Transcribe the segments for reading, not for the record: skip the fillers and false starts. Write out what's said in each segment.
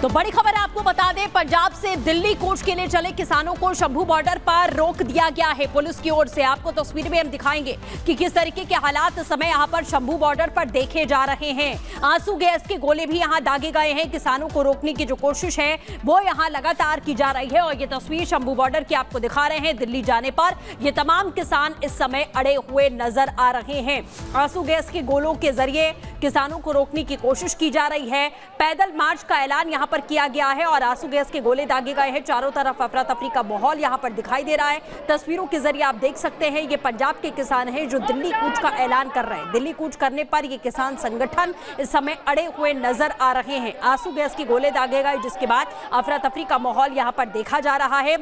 तो बड़ी खबर है, आपको बता दें, पंजाब से दिल्ली कूच के लिए चले किसानों को शंभू बॉर्डर पर रोक दिया गया है पुलिस की ओर से। आपको तस्वीर में हम दिखाएंगे कि किस तरीके के हालात इस समय यहां पर शंभू बॉर्डर पर देखे जा रहे हैं। आंसू गैस के गोले भी यहां दागे गए हैं। किसानों को रोकने की जो कोशिश है वो यहां लगातार की जा रही है। और ये तस्वीर शंभू बॉर्डर की आपको दिखा रहे हैं। दिल्ली जाने पर ये तमाम किसान इस समय अड़े हुए नजर आ रहे हैं। आंसू गैस के गोलों के जरिए किसानों को रोकने की कोशिश की जा रही है। पैदल मार्च का ऐलान यहां पर किया गया है और आंसू गैस के गोले दागे गए हैं। चारों तरफ अफरा तफरी का माहौल यहां पर दिखाई दे रहा है। तस्वीरों के जरिए आप देख सकते हैं, ये पंजाब के किसान हैं जो दिल्ली कूच का ऐलान कर रहे हैं। दिल्ली कूच करने पर ये किसान संगठन इस समय अड़े हुए नजर आ रहे हैं। आंसू गैस के गोले दागे गए, जिसके बाद अफरा तफरी का माहौल यहां पर देखा जा रहा है।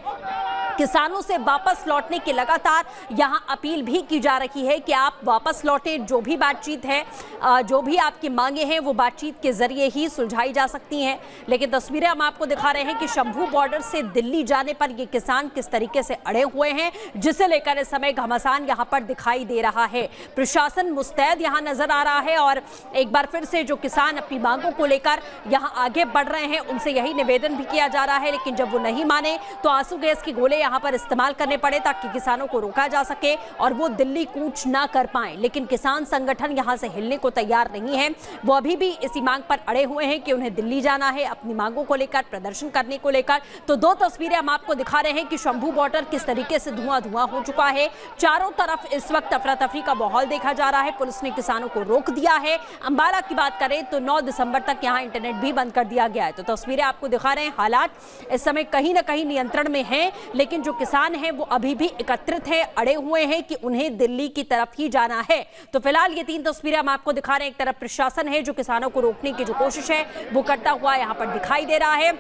किसानों से वापस लौटने की लगातार यहां अपील भी की जा रही है कि आप वापस लौटें। जो भी बातचीत है, जो भी आपकी मांगे हैं, वो बातचीत के जरिए ही सुलझाई जा सकती हैं। लेकिन तस्वीरें हम आपको दिखा रहे हैं कि शंभू बॉर्डर से दिल्ली जाने पर ये किसान किस तरीके से अड़े हुए हैं, जिसे लेकर इस समय घमासान यहां पर दिखाई दे रहा है। प्रशासन मुस्तैद यहां नजर आ रहा है और एक बार फिर से जो किसान अपनी मांगों को लेकर यहां आगे बढ़ रहे हैं, उनसे यही निवेदन भी किया जा रहा है। लेकिन जब वो नहीं माने तो आंसू गैस के गोले यहां पर इस्तेमाल करने पड़े ताकि किसानों को रोका जा सके और वो दिल्ली कूच ना कर पाए। लेकिन किसान संगठन यहां से हिलने को तैयार नहीं है। वो अभी भी इसी मांग पर अड़े हुए हैं कि उन्हें दिल्ली जाना है, अपनी मांगों को लेकर, प्रदर्शन करने को लेकर। तो दो तस्वीरें हम आपको दिखा रहे हैं कि शंभू बॉर्डर किस तरीके से धुआं धुआं हो चुका है। चारों तरफ इस वक्त अफरा तफरी का माहौल देखा जा रहा है। पुलिस ने किसानों को रोक दिया है। अंबाला की बात करें तो 9 दिसंबर तक यहां इंटरनेट भी बंद कर दिया गया है। तो तस्वीरें आपको दिखा रहे हैं। हालात इस समय कहीं ना कहीं नियंत्रण में हैं, लेकिन जो किसान हैं वो अभी भी एकत्रित हैं, अड़े हुए हैं कि उन्हें दिल्ली की तरफ ही जाना है। तो फिलहाल ये 3 तस्वीरें हम आपको दिखा रहे हैं। एक तरफ प्रशासन है जो किसानों को रोकने की जो कोशिश है वो करता हुआ यहां पर दिखाई दे रहा है।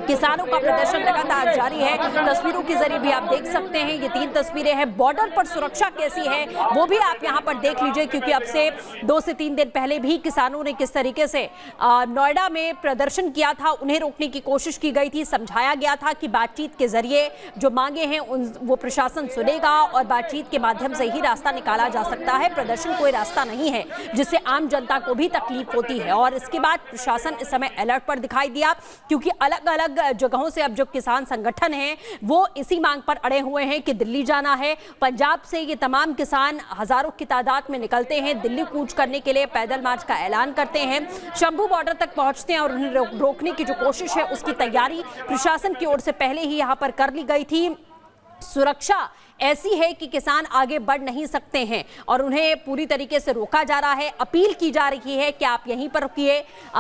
किसानों का प्रदर्शन लगातार जारी है। तस्वीरों के जरिए भी आप देख सकते हैं, ये 3 तस्वीरें हैं। बॉर्डर पर सुरक्षा कैसी है वो भी आप यहां पर देख लीजिए, क्योंकि अब से 2 से 3 दिन पहले भी किसानों ने किस तरीके से नोएडा में प्रदर्शन किया था, उन्हें रोकने की कोशिश की गई थी। समझाया गया था कि बातचीत के जरिए जो मांगे हैं वो प्रशासन सुनेगा और बातचीत के माध्यम से ही रास्ता निकाला जा सकता है। प्रदर्शन कोई रास्ता नहीं है जिससे आम जनता को भी तकलीफ होती है। और इसके बाद प्रशासन इस समय अलर्ट पर दिखाई दिया, क्योंकि अलग अलग जगहों से अब जो किसान संगठन हैं वो इसी मांग पर अड़े हुए हैं कि दिल्ली जाना है। पंजाब से ये तमाम किसान हजारों की तादाद में निकलते हैं, दिल्ली कूच करने के लिए पैदल मार्च का ऐलान करते हैं, शंभू बॉर्डर तक पहुंचते हैं और उन्हें रोकने की जो कोशिश है उसकी तैयारी प्रशासन की ओर से पहले ही यहां पर कर ली गई थी। सुरक्षा ऐसी है कि किसान आगे बढ़ नहीं सकते हैं और उन्हें पूरी तरीके से रोका जा रहा है। अपील की जा रही है कि आप यहीं पर रुकिए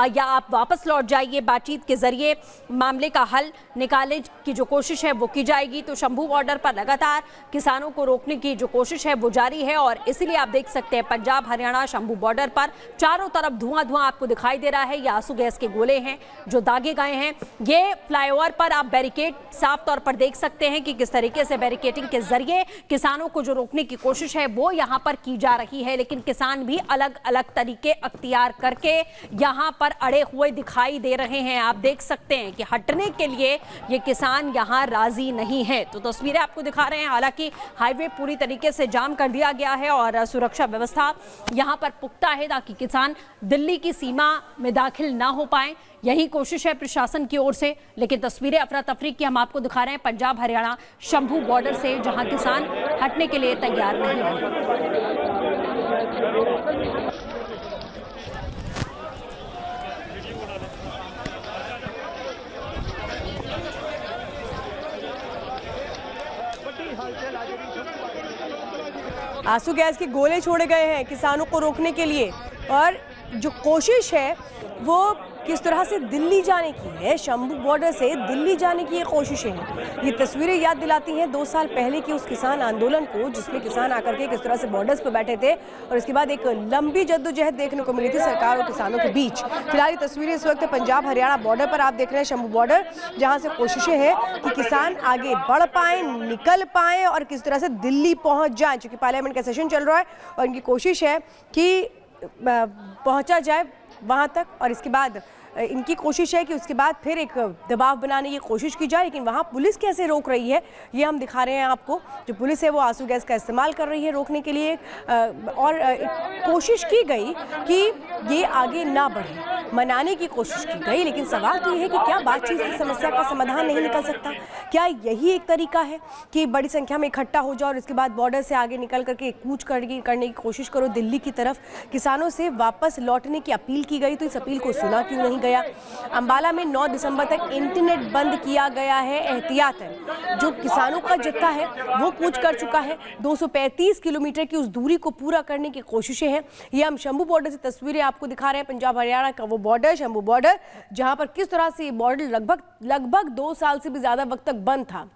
या आप वापस लौट जाइए। बातचीत के जरिए मामले का हल निकालने की जो कोशिश है वो की जाएगी। तो शंभू बॉर्डर पर लगातार किसानों को रोकने की जो कोशिश है वो जारी है और इसीलिए आप देख सकते हैं पंजाब हरियाणा शंभू बॉर्डर पर चारों तरफ धुआं धुआं आपको दिखाई दे रहा है। ये आंसू गैस के गोले हैं जो दागे गए हैं। ये फ्लाईओवर पर आप बैरिकेड साफ तौर पर देख सकते हैं कि किस तरीके से बैरिकेडिंग के जरिए किसानों को जो रोकने की कोशिश है वो यहां पर की जा रही है। लेकिन किसान भी अलग अलग तरीके अख्तियार करके यहां पर अड़े हुए दिखाई दे रहे हैं। आप देख सकते हैं कि हटने के लिए ये किसान यहां राजी नहीं है। तो तस्वीरें आपको दिखा रहे हैं। हालांकि हाईवे पूरी तरीके से जाम कर दिया गया है और सुरक्षा व्यवस्था यहां पर पुख्ता है ताकि किसान दिल्ली की सीमा में दाखिल ना हो पाए। यही कोशिश है प्रशासन की ओर से। लेकिन तस्वीरें अफरा तफरी की हम आपको दिखा रहे हैं पंजाब हरियाणा शंभू बॉर्डर से, जहां किसान हटने के लिए तैयार नहीं है। आंसू गैस के गोले छोड़े गए हैं किसानों को रोकने के लिए और जो कोशिश है वो किस तरह से दिल्ली जाने की है, शंभू बॉर्डर से दिल्ली जाने की ये कोशिशें हैं। ये तस्वीरें याद दिलाती हैं 2 साल पहले की उस किसान आंदोलन को, जिसमें किसान आकर के किस तरह से बॉर्डर्स पर बैठे थे और इसके बाद एक लंबी जद्दोजहद देखने को मिली थी सरकार और किसानों के बीच। फिलहाल ये तस्वीरें इस वक्त पंजाब हरियाणा बॉर्डर पर आप देख रहे हैं, शंभू बॉर्डर, जहाँ से कोशिशें हैं कि किसान आगे बढ़ पाएँ, निकल पाएँ और किस तरह से दिल्ली पहुँच जाएँ। चूँकि पार्लियामेंट का सेशन चल रहा है और इनकी कोशिश है कि पहुँचा जाए वहाँ तक और इसके बाद इनकी कोशिश है कि उसके बाद फिर एक दबाव बनाने की कोशिश की जाए, लेकिन वहाँ पुलिस कैसे रोक रही है ये हम दिखा रहे हैं आपको। जो पुलिस है वो आंसू गैस का इस्तेमाल कर रही है रोकने के लिए, और कोशिश की गई कि ये आगे ना बढ़े, मनाने की कोशिश की गई। लेकिन सवाल तो ये है कि क्या बातचीत से समस्या का समाधान नहीं निकल सकता? क्या यही एक तरीका है कि बड़ी संख्या में इकट्ठा हो जाओ और इसके बाद बॉर्डर से आगे निकल करके कूच करने की कोशिश करो दिल्ली की तरफ? किसानों से वापस लौटने की अपील की गई, तो इस अपील को सुना क्यों नहीं गया? अंबाला में 9 दिसंबर तक इंटरनेट बंद किया गया है एहतियातन। जो किसानों का जत्था है वो कूच कर चुका है। 235 किलोमीटर की उस दूरी को पूरा करने की कोशिशें हैं। ये हम शंभू बॉर्डर से तस्वीरें आपको दिखा रहे हैं, पंजाब हरियाणा का वो बॉर्डर, शंभू बॉर्डर, जहां पर किस तरह से ये बॉर्डर लगभग 2 साल से भी ज्यादा वक्त तक बंद था।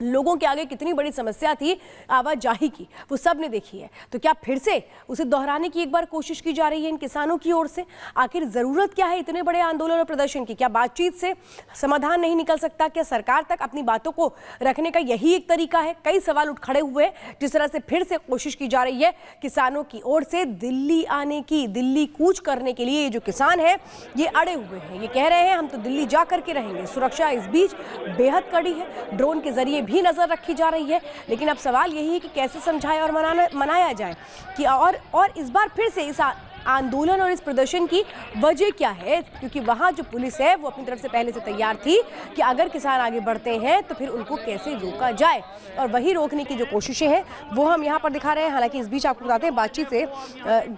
लोगों के आगे कितनी बड़ी समस्या थी आवाजाही की, वो सब ने देखी है। तो क्या फिर से उसे दोहराने की एक बार कोशिश की जा रही है इन किसानों की ओर से? आखिर जरूरत क्या है इतने बड़े आंदोलन और प्रदर्शन की? क्या बातचीत से समाधान नहीं निकल सकता? क्या सरकार तक अपनी बातों को रखने का यही एक तरीका है? कई सवाल उठ खड़े हुए हैं जिस तरह से फिर से कोशिश की जा रही है किसानों की ओर से दिल्ली आने की, दिल्ली कूच करने के लिए। ये जो किसान है ये अड़े हुए हैं, ये कह रहे हैं हम तो दिल्ली जा करके रहेंगे। सुरक्षा इस बीच बेहद कड़ी है, ड्रोन के जरिए भी नजर रखी जा रही है। लेकिन अब सवाल यही है कि कैसे समझाया और मनाया जाए कि और इस बार फिर से इस आंदोलन और इस प्रदर्शन की वजह क्या है? क्योंकि वहाँ जो पुलिस है वो अपनी तरफ से पहले से तैयार थी कि अगर किसान आगे बढ़ते हैं तो फिर उनको कैसे रोका जाए, और वही रोकने की जो कोशिशें हैं वो हम यहाँ पर दिखा रहे हैं। हालांकि इस बीच आपको बताते हैं बातचीत से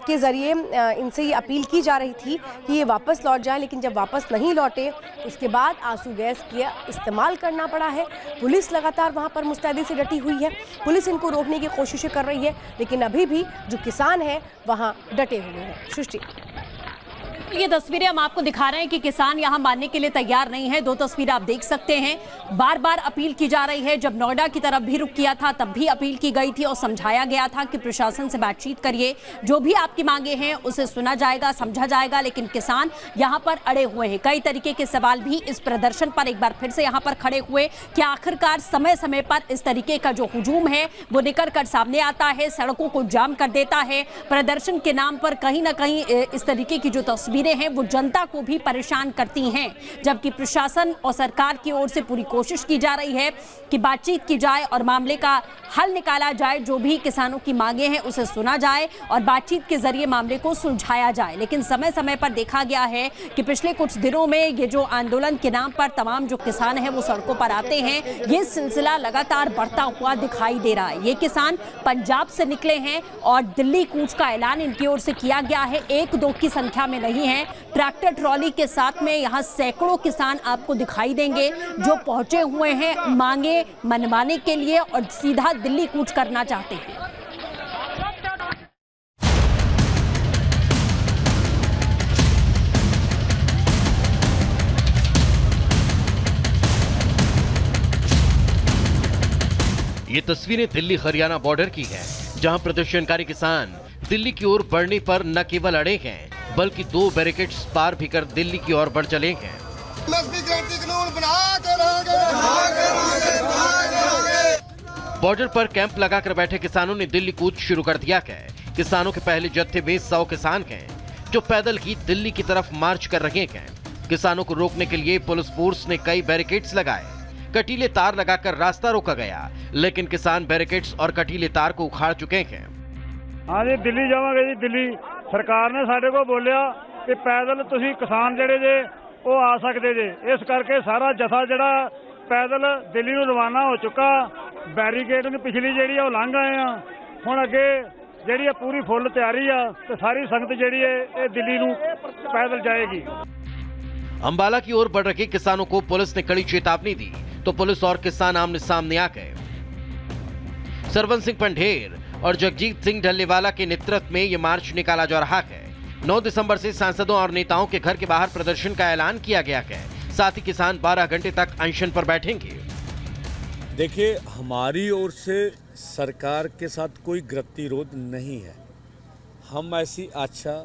के जरिए इनसे ये अपील की जा रही थी कि ये वापस लौट जाए, लेकिन जब वापस नहीं लौटे उसके बाद आंसू गैस का इस्तेमाल करना पड़ा है। पुलिस लगातार वहाँ पर मुस्तैदी से डटी हुई है, पुलिस इनको रोकने की कोशिशें कर रही है, लेकिन अभी भी जो किसान है वहाँ डटे हुए हैं। सृष्टि, ये तस्वीरें हम आपको दिखा रहे हैं कि किसान यहां मानने के लिए तैयार नहीं है। 2 तस्वीरें आप देख सकते हैं। बार बार अपील की जा रही है। जब नोएडा की तरफ भी रुख किया था तब भी अपील की गई थी और समझाया गया था कि प्रशासन से बातचीत करिए, जो भी आपकी मांगे हैं उसे सुना जाएगा, समझा जाएगा। लेकिन किसान यहां पर अड़े हुए हैं। कई तरीके के सवाल भी इस प्रदर्शन पर एक बार फिर से यहां पर खड़े हुए कि आखिरकार समय समय पर इस तरीके का जो हुजूम है वो निकल कर सामने आता है, सड़कों को जाम कर देता है। प्रदर्शन के नाम पर कहीं ना कहीं इस तरीके की जो तस्वीरें हैं वो जनता को भी परेशान करती हैं, जबकि प्रशासन और सरकार की ओर से पूरी कोशिश की जा रही है कि बातचीत की जाए और मामले का हल निकाला जाए। जो भी किसानों की मांगे हैं उसे सुना जाए और बातचीत के जरिए मामले को सुलझाया जाए। लेकिन समय समय पर देखा गया है कि पिछले कुछ दिनों में ये जो आंदोलन के नाम पर तमाम जो किसान हैं वो सड़कों पर आते हैं, ये सिलसिला लगातार बढ़ता हुआ दिखाई दे रहा है। ये किसान पंजाब से निकले हैं और दिल्ली कूच का ऐलान इनकी ओर से किया गया है। 1-2 की संख्या में नहीं है, ट्रैक्टर ट्रॉली के साथ में यहाँ सैकड़ों किसान आपको दिखाई देंगे जो पहुंचे हुए हैं मांगे मनवाने के लिए और सीधा दिल्ली कूच करना चाहते हैं। ये तस्वीरें दिल्ली हरियाणा बॉर्डर की हैं, जहां प्रदर्शनकारी किसान दिल्ली की ओर बढ़ने पर न केवल अड़े हैं बल्कि 2 बैरिकेड्स पार भी कर दिल्ली की ओर बढ़ चले हैं। बॉर्डर पर कैंप लगाकर बैठे किसानों ने दिल्ली कूच शुरू कर दिया है। किसानों के पहले जत्थे में 100 किसान हैं जो पैदल ही दिल्ली की तरफ मार्च कर रहे हैं। किसानों को रोकने के लिए पुलिस फोर्स ने कई बैरिकेड्स लगाए, कटीले तार लगाकर रास्ता रोका गया, लेकिन किसान बैरिकेड्स और कटीले तार को उखाड़ चुके हैं। हाँ जी, दिल्ली जावांगे जी। दिल्ली सरकार ने साडे को बोलिया कि पैदल तुसी किसान जेडे जे वो आ सकते जे, इस करके सारा जथा जड़ा पैदल दिल्ली नूं रवाना हो चुका। बैरीकेड ने पिछली जेड़ी है वो लंघ आए हैं, हुण अगे जेड़ी है पूरी फुल तैयारी है तो सारी संगत जेड़ी है ये दिल्ली नूं पैदल जाएगी। अंबाला की ओर बढ़ रहे किसानों को पुलिस ने कड़ी चेतावनी दी तो पुलिस और किसान आमने सामने आ गए। सरवन सिंह पंढेर और जगजीत सिंह ढल्लेवाला के नेतृत्व में ये मार्च निकाला जा रहा है। 9 दिसंबर से सांसदों और नेताओं के घर के बाहर प्रदर्शन का ऐलान किया गया है। साथ ही किसान 12 घंटे तक अनशन पर बैठेंगे। देखिए, हमारी ओर से सरकार के साथ कोई गतिरोध नहीं है। हम ऐसी आशा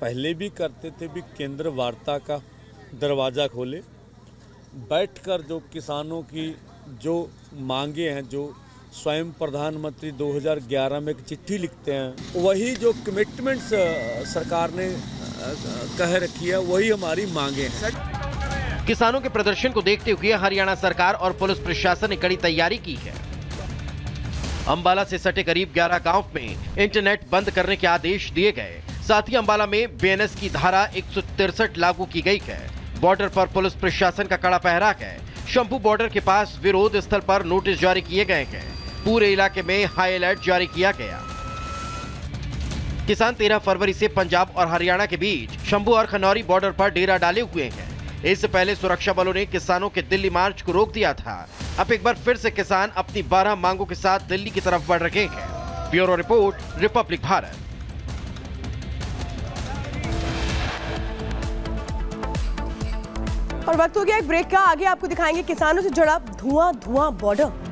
पहले भी करते थे भी केंद्र वार्ता का दरवाज़ा खोले, बैठकर जो किसानों की जो मांगे हैं, जो स्वयं प्रधानमंत्री 2011 में एक चिट्ठी लिखते हैं, वही जो कमिटमेंट्स सरकार ने कह रखी है, वही हमारी मांगे हैं। किसानों के प्रदर्शन को देखते हुए हरियाणा सरकार और पुलिस प्रशासन ने कड़ी तैयारी की है। अंबाला से सटे करीब 11 गांव में इंटरनेट बंद करने के आदेश दिए गए। साथ ही अंबाला में बीएनएस की धारा 163 लागू की गई है। बॉर्डर पर पुलिस प्रशासन का कड़ा पहरा है। शंभू बॉर्डर के पास विरोध स्थल पर नोटिस जारी किए गए हैं। पूरे इलाके में हाई अलर्ट जारी किया गया। किसान 13 फरवरी से पंजाब और हरियाणा के बीच शंभू और खनौरी बॉर्डर पर डेरा डाले हुए हैं। इससे पहले सुरक्षा बलों ने किसानों के दिल्ली मार्च को रोक दिया था। अब एक बार फिर से किसान अपनी 12 मांगों के साथ दिल्ली की तरफ बढ़ रहे हैं। Bureau report, Republic Bharat. और वक्त हो गया एक ब्रेक का। आगे आपको दिखाएंगे किसानों से जुड़ा धुआं बॉर्डर।